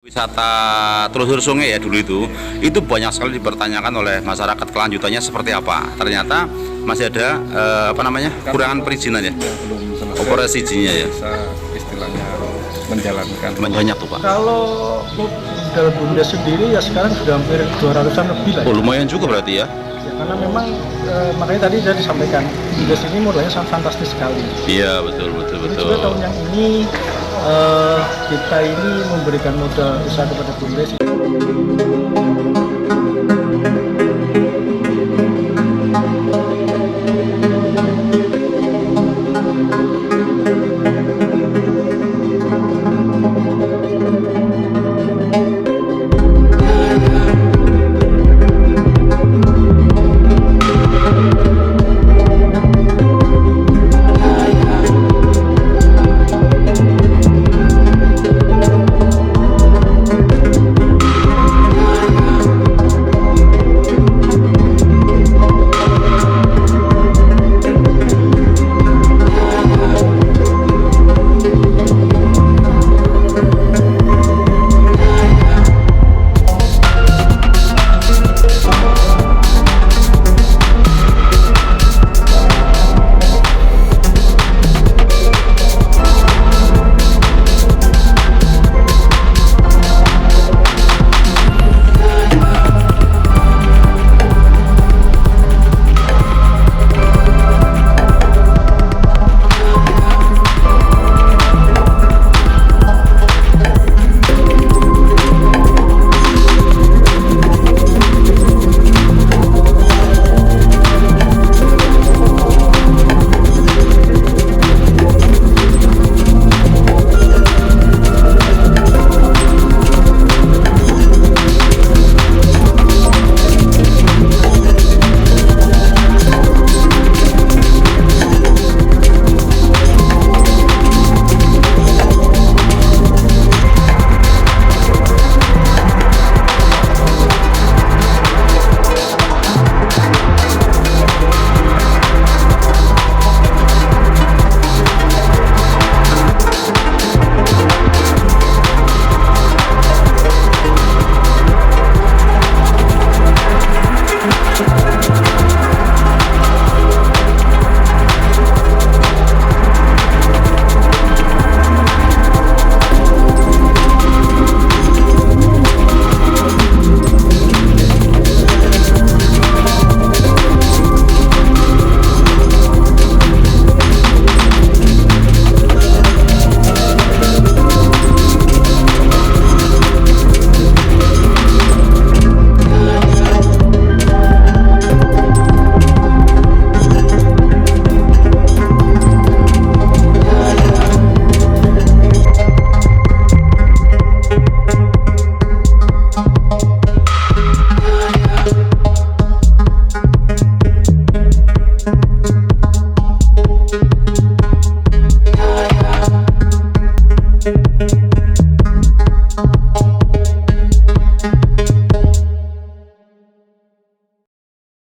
Wisata telusur sungai ya dulu itu banyak sekali dipertanyakan oleh masyarakat, kelanjutannya seperti apa. Ternyata masih ada kurangan perizinan ya, belum selesai operasi izinnya ya. bisa istilahnya menjalankan. Banyak tuh Pak. Kalau modal Bumdes sendiri ya sekarang sudah hampir 200-an lebih lah. Oh lumayan juga berarti ya. Ya, karena memang makanya tadi saya disampaikan Bumdes ini modalnya sangat fantastis sekali. Iya betul. Jadi juga tahun yang ini kita ini memberikan modal usaha kepada Bumdes.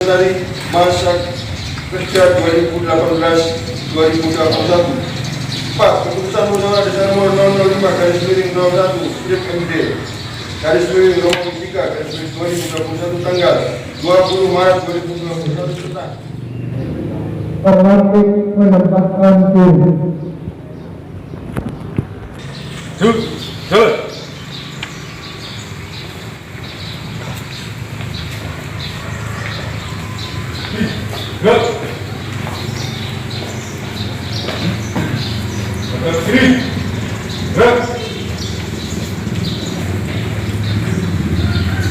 Dari masa kerja 2018-2021. 4. Keputusan musyawarah desa nomor 005/01 MD nomor 3/2021 tanggal 20 Maret 2021 tentang Terlatih menempatkan diri.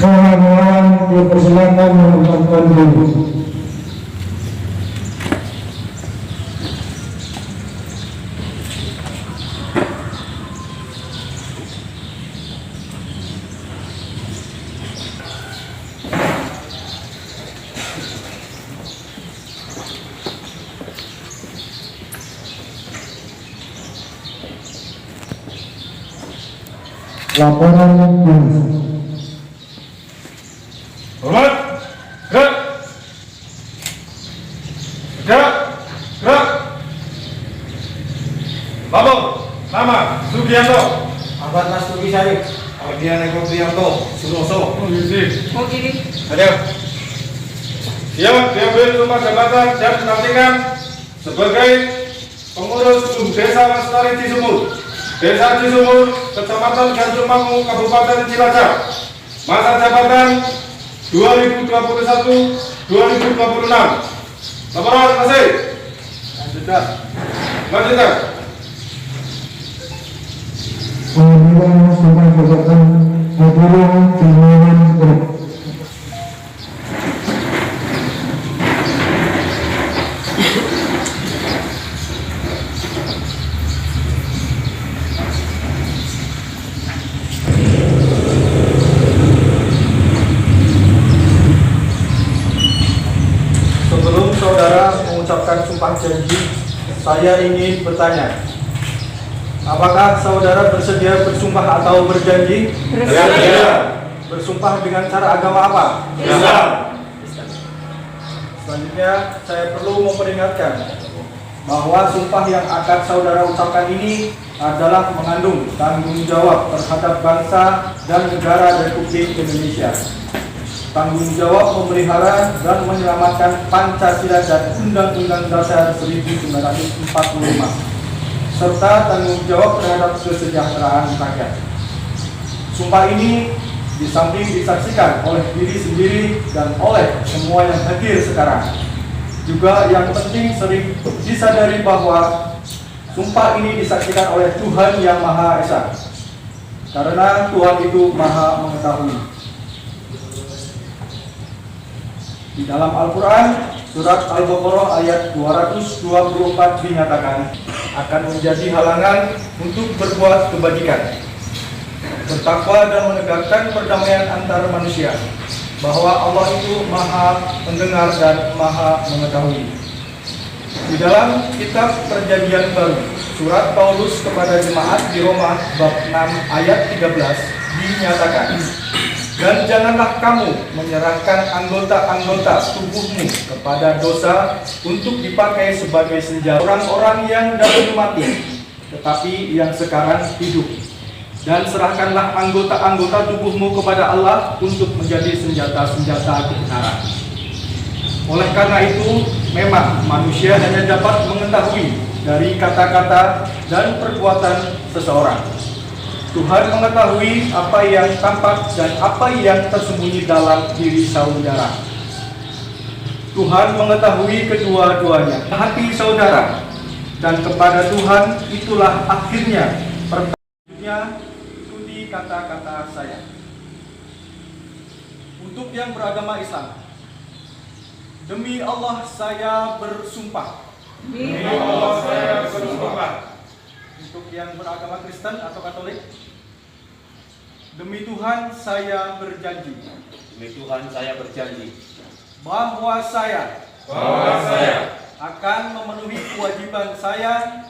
Mohon dipersilakan menempatkan diri. Laporan yang Hormat, gerak, gerak. Lapor, nama Sugianto. Abad Mas Tugi Syarif. Aldian Rian Eko Priyanto, Suroso. Oh, isi. Ada. Siap diambil sumpah jabatan dan dilantikan sebagai pengurus Desa Lestari Cisumur, Desa Cisumur, Kecamatan Gansumangu, Kabupaten Cilacap. Masa jabatan 2021-2026. Laporan masih. Lanjutkan. Pengambilan sumpah jabatan Hadirin Pimpinan Grup. Sebelum saudara mengucapkan sumpah janji, saya ingin bertanya, apakah saudara bersedia bersumpah atau berjanji? Bersedia. Bersumpah dengan cara agama apa? Islam. Selanjutnya, saya perlu memperingatkan bahwa sumpah yang akan saudara ucapkan ini adalah mengandung tanggung jawab terhadap bangsa dan negara Republik Indonesia. Tanggung jawab memelihara dan menyelamatkan Pancasila dan Undang-Undang Dasar 1945, serta tanggung jawab terhadap kesejahteraan rakyat. Sumpah ini di samping disaksikan oleh diri sendiri dan oleh semua yang hadir sekarang, juga yang penting sering disadari bahwa sumpah ini disaksikan oleh Tuhan Yang Maha Esa, karena Tuhan itu Maha Mengetahui. Di dalam Al-Quran, surat Al-Baqarah ayat 224 dinyatakan akan menjadi halangan untuk berbuat kebajikan, bertakwa dan menegakkan perdamaian antar manusia, bahwa Allah itu Maha Mendengar dan Maha Mengetahui. Di dalam kitab Perjanjian Baru, surat Paulus kepada jemaat di Roma bab 6 ayat 13 dinyatakan, dan janganlah kamu menyerahkan anggota-anggota tubuhmu kepada dosa untuk dipakai sebagai senjata orang-orang yang dahulu mati, tetapi yang sekarang hidup. Dan serahkanlah anggota-anggota tubuhmu kepada Allah untuk menjadi senjata-senjata kebenaran. Oleh karena itu, memang manusia hanya dapat mengetahui dari kata-kata dan perbuatan seseorang. Tuhan mengetahui apa yang tampak dan apa yang tersembunyi dalam diri saudara. Tuhan mengetahui kedua-duanya, hati saudara, dan kepada Tuhan itulah akhirnya pertanyaannya. Ikuti kata-kata saya. Untuk yang beragama Islam, demi Allah saya bersumpah. Demi Allah saya bersumpah. Untuk yang beragama Kristen atau Katolik, demi Tuhan saya berjanji. Demi Tuhan saya berjanji Bahwa saya akan memenuhi kewajiban saya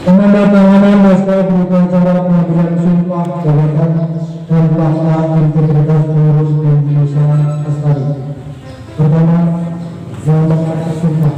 Penandatanganan naskah berita acara pengambilan sumpah jabatan dan pelaksanaan integritas pengurus Desa Lestari. Pertama, yang mengatas sumpah.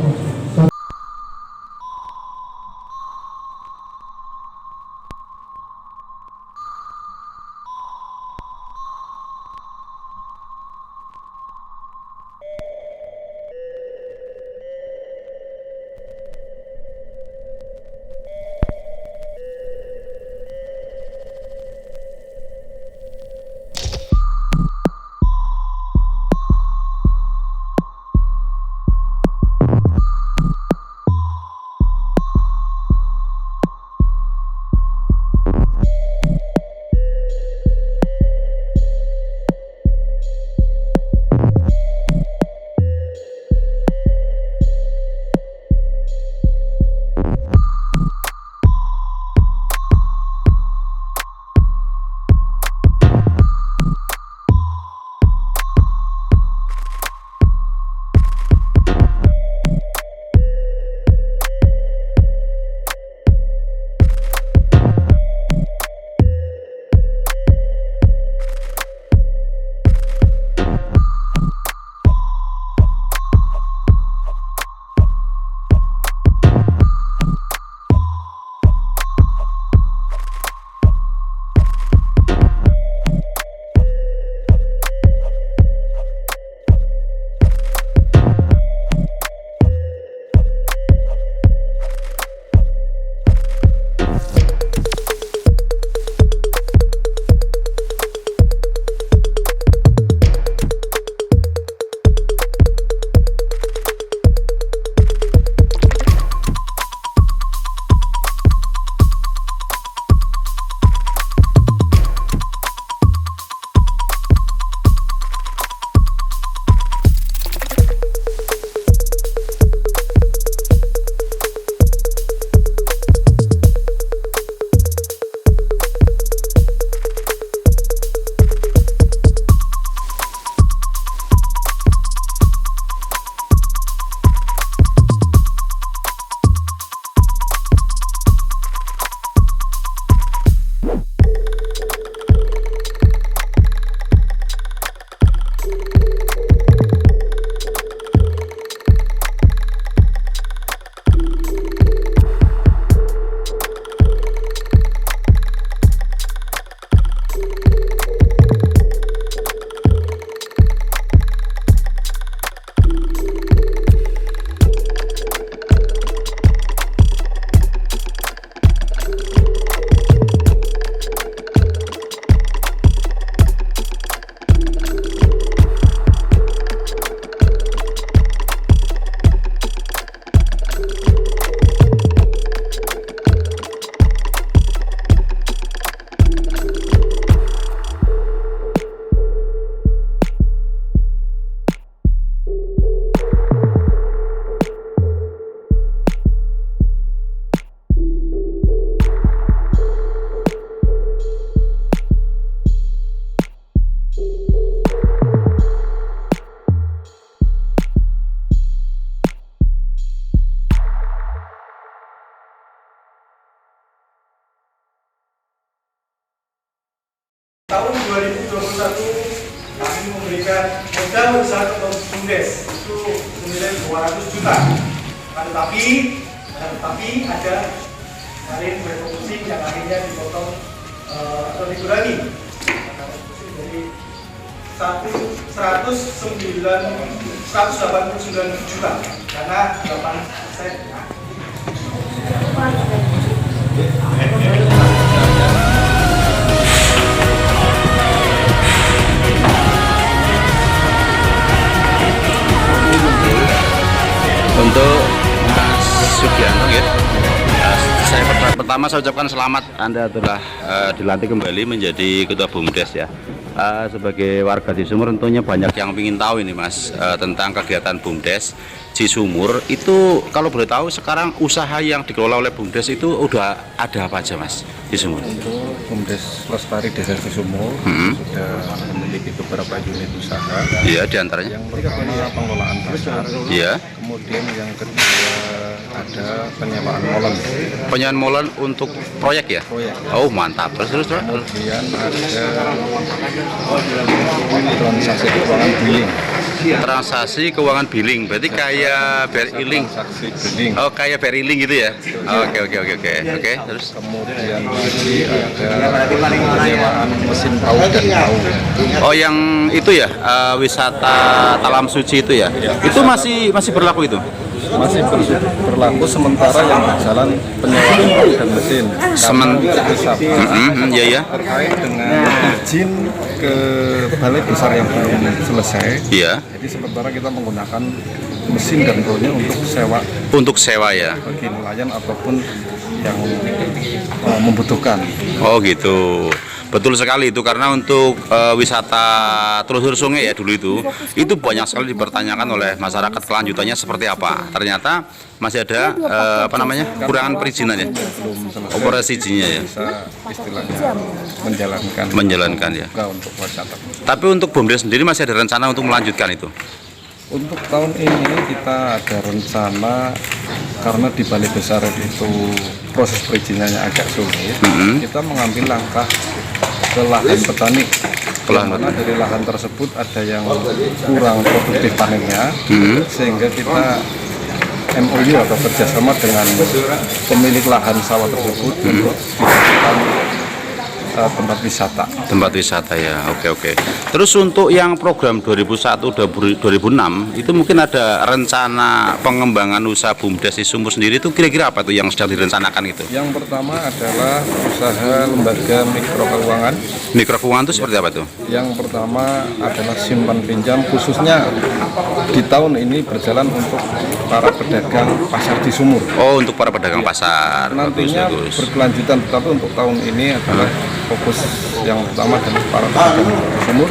Tahun 2021 kami memberikan modal besar untuk BUMDes itu senilai 200 juta. Tetapi ada tarif refocusing yang akhirnya dipotong atau dikurangi dari 189 juta karena 8%. Untuk Mas Sugianto ya. Pertama saya ucapkan selamat, Anda telah dilantik kembali menjadi Ketua BUMDes ya. Sebagai warga Cisumur tentunya banyak yang ingin tahu ini Mas tentang kegiatan BUMDes Cisumur. Itu kalau boleh tahu sekarang usaha yang dikelola oleh BUMDes itu udah ada apa aja Mas Cisumur? Untuk BUMDes Lestari Desa Cisumur sudah memiliki beberapa unit usaha. Iya, diantaranya. Yang pertama pengelolaan pasar. Iya. Kemudian yang kedua ada penyewaan molen. Penyewaan molen untuk proyek ya? Proyek. Oh mantap. Terus. Kemudian ada transaksi keuangan billing. Transaksi keuangan billing, berarti kayak BRI Link. Transaksi billing. Oh, kayak BRI Link gitu ya? Oke. Terus? Kemudian lagi ada penyewaan mesin paut dan paut. Oh, yang itu ya, wisata Talam Suci itu ya? Itu masih berlaku itu? Masih berlaku sementara yang berjalan penyewaan paut dan mesin. Iya. Terkait dengan izin ke balai besar yang belum selesai. Iya. Jadi sementara kita menggunakan mesin dan pautnya untuk sewa ya. bagi nelayan ataupun yang membutuhkan. Oh gitu. Betul sekali itu, karena untuk wisata telusur sungai ya dulu itu banyak sekali dipertanyakan oleh masyarakat kelanjutannya seperti apa. Ternyata masih ada kurangan perizinan ya. Operasi izinnya ya. Bisa istilahnya menjalankan ya. Untuk wisata. Tapi untuk BUMDes sendiri masih ada rencana untuk melanjutkan itu. Untuk tahun ini kita ada rencana, karena di balai besar itu proses perizinannya agak sulit, kita mengambil langkah ke lahan petani. Karena dari lahan tersebut ada yang kurang produktif panennya, sehingga kita MOU atau kerjasama dengan pemilik lahan sawah tersebut untuk dijadikan tempat wisata ya. Oke. Terus untuk yang program 2001-2006 itu mungkin ada rencana pengembangan usaha BUMDes Cisumur sendiri, itu kira-kira apa tuh yang sedang direncanakan itu? Yang pertama adalah usaha lembaga mikrokeuangan. Mikrokeuangan itu seperti apa tuh? Yang pertama adalah simpan pinjam, khususnya di tahun ini berjalan untuk para pedagang pasar Cisumur. Oh, untuk para pedagang pasar. Nantinya bagus. berkelanjutan, tetapi untuk tahun ini adalah fokus yang pertama adalah para pedagang Cisumur.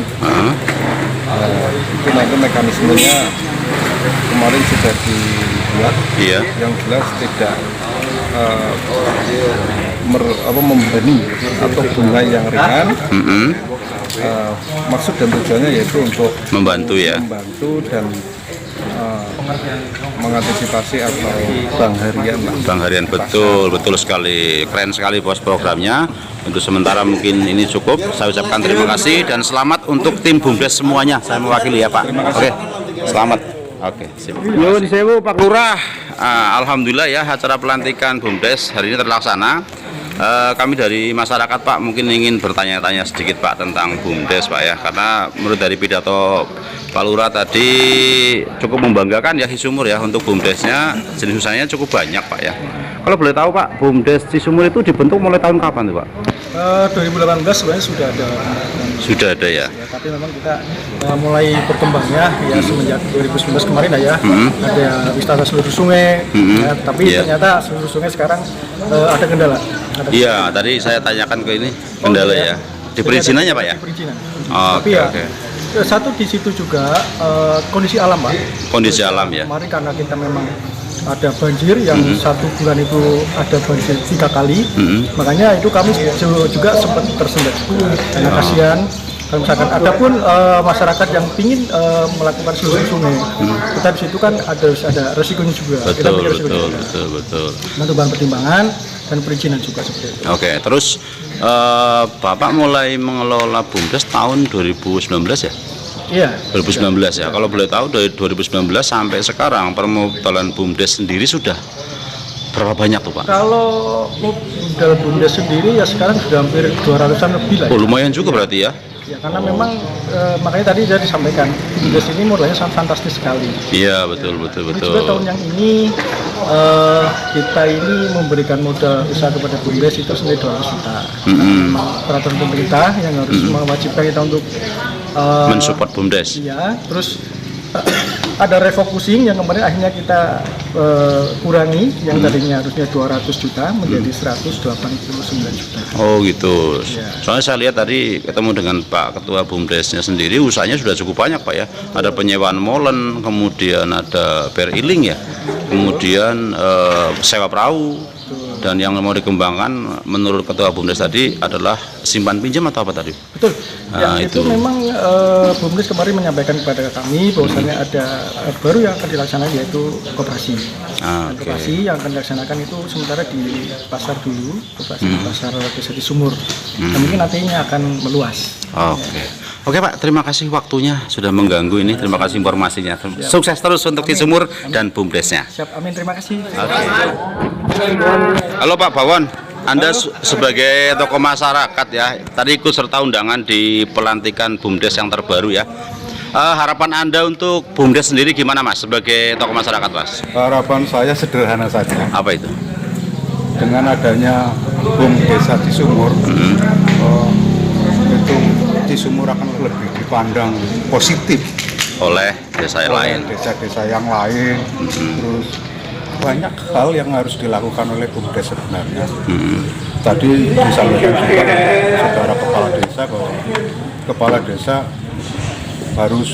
Itu nanti mekanismenya kemarin sudah dibuat. Iya. Yang jelas tidak membebani atau bunga yang ringan. Maksud dan tujuannya yaitu untuk membantu dan mengantisipasi atau bank harian. Bank harian, betul sekali, keren sekali bos programnya. Untuk sementara mungkin ini cukup. Saya ucapkan terima kasih dan selamat untuk tim BUMDes semuanya. Saya mewakili ya Pak. Oke, selamat. Oke, sip. Nyuwun sewu Pak Lurah. Alhamdulillah ya, acara pelantikan BUMDes hari ini terlaksana. Kami dari masyarakat Pak mungkin ingin bertanya-tanya sedikit Pak tentang BUMDes Pak ya, karena menurut dari pidato Pak Lurah tadi cukup membanggakan ya Cisumur ya, untuk BUMDesnya jenis usahanya cukup banyak Pak ya. Kalau boleh tahu Pak, BUMDes Cisumur itu dibentuk mulai tahun kapan tuh Pak? 2018 sebenarnya sudah ada. Sudah ada ya. Tapi memang kita mulai berkembangnya ya semenjak 2019 kemarin ya. Ada wisata seluruh sungai. Tapi ternyata seluruh sungai sekarang ada kendala. Iya, tadi saya tanyakan ke ini kendala ya. Di perizinannya Pak ya? Di perizinan. Tapi satu di situ juga kondisi alam Pak. Kondisi alam ya. Kemarin karena kita memang ada banjir yang satu bulan itu ada banjir 3 kali, makanya itu kami juga sempat tersendat karena kasihan Kalau misalkan ada pun masyarakat yang ingin melakukan seluruh sungai, kita di situ kan harus ada resikonya juga. Kita pikir resikonya juga. Betul. Untuk bahan pertimbangan dan perizinan juga seperti itu. Oke, terus Bapak mulai mengelola BUMDes tahun 2019 ya? Iya. 2019 ya. Kalau boleh tahu dari 2019 sampai sekarang permodalan BUMDes sendiri sudah berapa banyak tuh Pak? Kalau modal BUMDes sendiri ya sekarang sudah hampir 200-an lebih lah. Oh, lumayan juga berarti ya? Ya, karena memang makanya tadi sudah disampaikan BUMDes ini modalnya sangat fantastis sekali. Iya, betul. Jadi juga tahun yang ini kita ini memberikan modal usaha kepada BUMDes itu senilai 200 juta. Peraturan pemerintah yang harus mewajibkan kita untuk mensupport BUMDes. Iya, terus ada refocusing yang kemarin akhirnya kita kurangi yang tadinya harusnya 200 juta menjadi 189 juta. Oh gitu. Ya. Soalnya saya lihat tadi ketemu dengan Pak Ketua BUMDesnya sendiri, usahanya sudah cukup banyak Pak ya. Ada penyewaan molen, kemudian ada beriling ya, kemudian sewa perahu. Dan yang mau dikembangkan menurut Ketua BUMDes tadi adalah simpan pinjam atau apa tadi? Betul. Nah, itu memang BUMDes kemarin menyampaikan kepada kami bahwasannya ada baru yang akan dilaksanakan yaitu koperasi. Koperasi yang akan dilaksanakan itu sementara di pasar dulu, koperasi di pasar desa di Sumur. Nah, mungkin nantinya akan meluas. Oke Pak, terima kasih waktunya sudah mengganggu ini. Terima kasih informasinya. Sukses terus untuk di Sumur dan BUMDesnya. Siap, amin. Terima kasih. Halo Pak Bawon, Anda sebagai tokoh masyarakat ya, tadi ikut serta undangan di pelantikan BUMDes yang terbaru ya. Harapan Anda untuk BUMDes sendiri gimana Mas, sebagai tokoh masyarakat Mas? Harapan saya sederhana saja. Apa itu? Dengan adanya BUMDes di Sumur, itu di Sumur akan lebih dipandang positif Oleh desa yang lain. Desa-desa yang lain. Terus banyak hal yang harus dilakukan oleh BUMDes sebenarnya. Tadi disampaikan juga saudara kepala desa bahwa kepala desa harus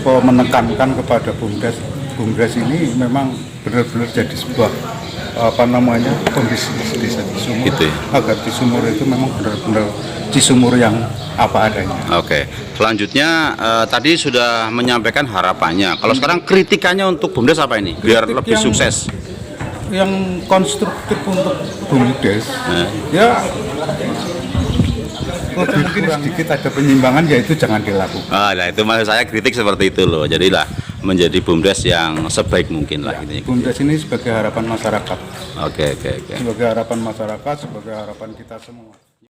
menekankan kepada BUMDes. BUMDes ini memang benar-benar jadi sebuah pembisnis desa Cisumur, gitu ya? Agar Cisumur itu memang benar-benar Cisumur yang apa adanya. Oke, selanjutnya tadi sudah menyampaikan harapannya. Kalau sekarang kritikannya untuk BUMDes apa ini? Biar lebih sukses. Yang konstruktif untuk BUMDes, ya lebih kurang sedikit ada penyimpangan, yaitu jangan dilakukan. Nah itu maksud saya kritik seperti itu loh. Jadilah menjadi BUMDes yang sebaik mungkin lah. Gitu. BUMDes ini sebagai harapan masyarakat. Oke. Sebagai harapan masyarakat, sebagai harapan kita semua.